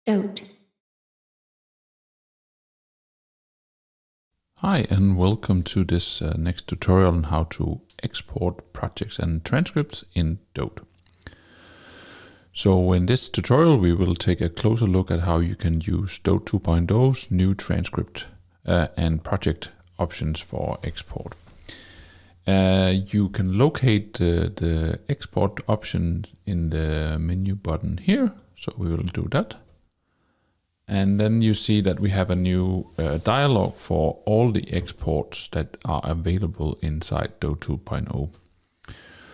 DOTE. Hi and welcome to this next tutorial on how to export projects and transcripts in DOTE. So in this tutorial we will take a closer look at how you can use DOTE2.0's new transcript and project options for export. You can locate the export option in the menu button here, so we will do that. And then you see that we have a new dialog for all the exports that are available inside DOTE2.0.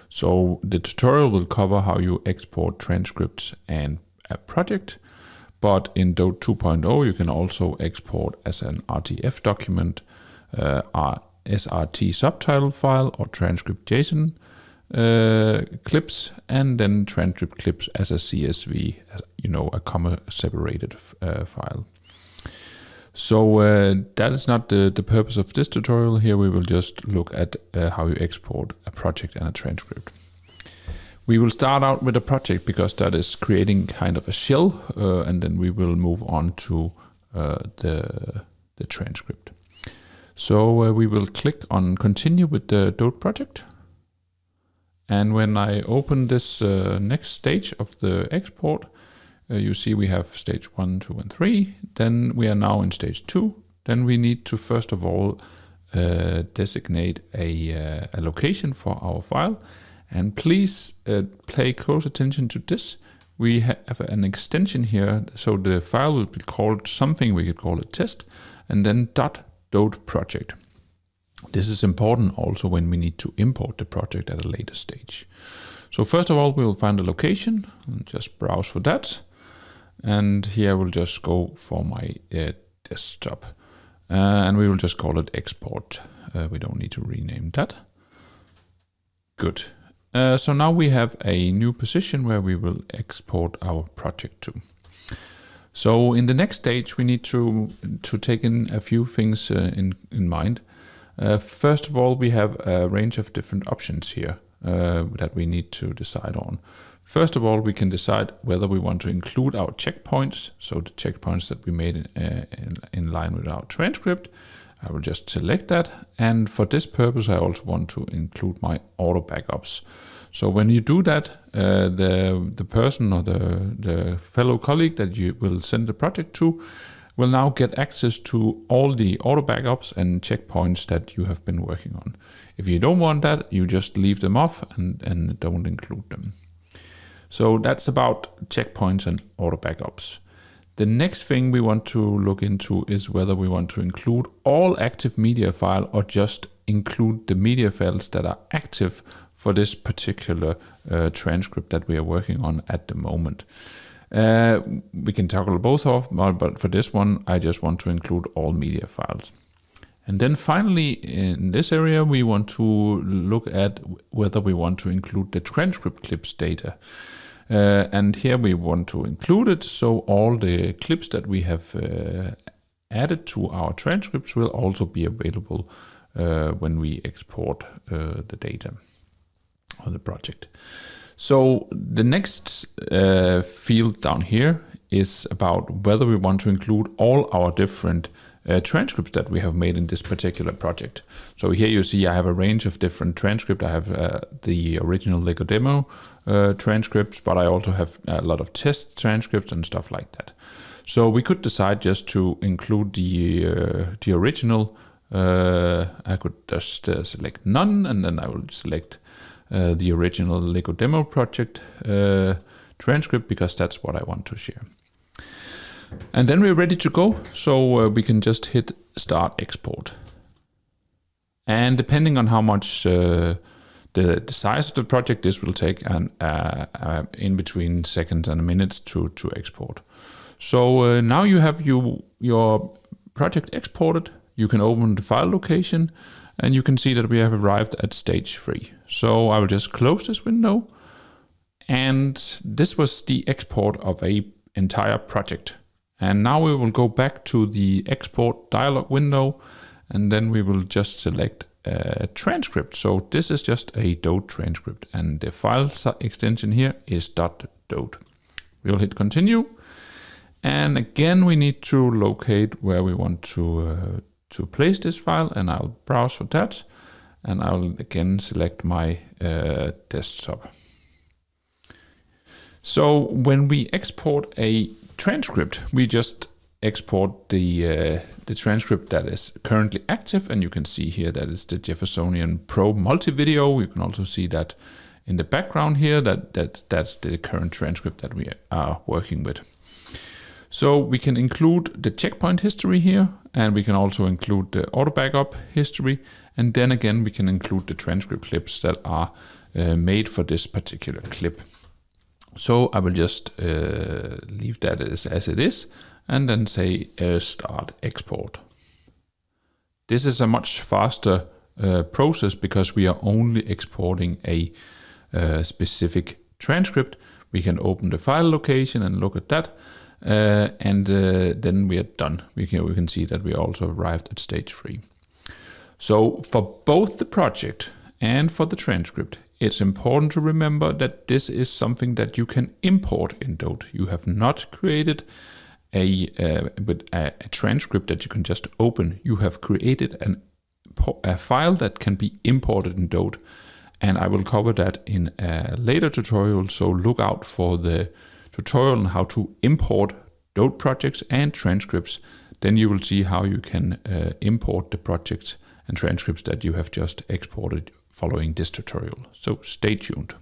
So the tutorial will cover how you export transcripts and a project, but in DOTE2.0 you can also export as an RTF document, SRT subtitle file or transcript JSON clips, and then transcript clips as a CSV, a comma separated file. So that is not the purpose of this tutorial. Here we will just look at how you export a project and a transcript. We will start out with a project because that is creating kind of a shell, and then we will move on to the transcript. So we will click on continue with the DOTE project. And when I open this next stage of the export, you see we have stage 1, 2, and 3. Then we are now in stage 2. Then we need to first of all designate a location for our file. And please pay close attention to this. We have an extension here, so the file will be called something, we could call it test, and then .DOTE project. This is important also when we need to import the project at a later stage. So first of all, we will find a location and just browse for that. And here I will just go for my desktop. And we will just call it export. We don't need to rename that. Good. So now we have a new position where we will export our project to. So in the next stage, we need to take in a few things in mind. First of all, we have a range of different options here that we need to decide on. First of all, we can decide whether we want to include our checkpoints, so the checkpoints that we made in line with our transcript. I will just select that, and for this purpose I also want to include my auto backups. So when you do that, the person or the fellow colleague that you will send the project to will now get access to all the auto backups and checkpoints that you have been working on. If you don't want that, you just leave them off and don't include them. So that's about checkpoints and auto backups. The next thing we want to look into is whether we want to include all active media file or just include the media files that are active for this particular transcript that we are working on at the moment. We can toggle both off, but for this one, I just want to include all media files. And then finally, in this area, we want to look at whether we want to include the transcript clips data. And here we want to include it, so all the clips that we have added to our transcripts will also be available when we export the data or the project. So the next field down here is about whether we want to include all our different transcripts that we have made in this particular project. So here you see I have a range of different transcripts. I have the original Lego demo transcripts, but I also have a lot of test transcripts and stuff like that. So we could decide just to include the original. I could just select none, and then I will select the original Lego demo project transcript because that's what I want to share. And then we're ready to go, so we can just hit start export. And depending on how much the size of the project, this will take in between seconds and minutes to export. So now you have your project exported. You can open the file location, and you can see that we have arrived at stage 3. So I will just close this window. And this was the export of an entire project. And now we will go back to the export dialog window, and then we will just select a transcript. So this is just a DOTE transcript, and the file extension here is .DOTE. We will hit continue. And again, we need to locate where we want to place this file, and I'll browse for that. And I'll again select my desktop. So when we export a transcript, we just export the transcript that is currently active, and you can see here that is the Jeffersonian Pro multi-video. You can also see that in the background here that's the current transcript that we are working with. So we can include the checkpoint history here, and we can also include the auto backup history, and then again we can include the transcript clips that are made for this particular clip. So I will just leave that as it is, and then say start export. This is a much faster process because we are only exporting a specific transcript. We can open the file location and look at that, and then we are done. We can see that we also arrived at stage 3. So for both the project and for the transcript, it's important to remember that this is something that you can import in DOTE. You have not created a transcript that you can just open. You have created a file that can be imported in DOTE, and I will cover that in a later tutorial, so look out for the tutorial on how to import DOTE projects and transcripts. Then you will see how you can import the projects and transcripts that you have just exported following this tutorial. So stay tuned.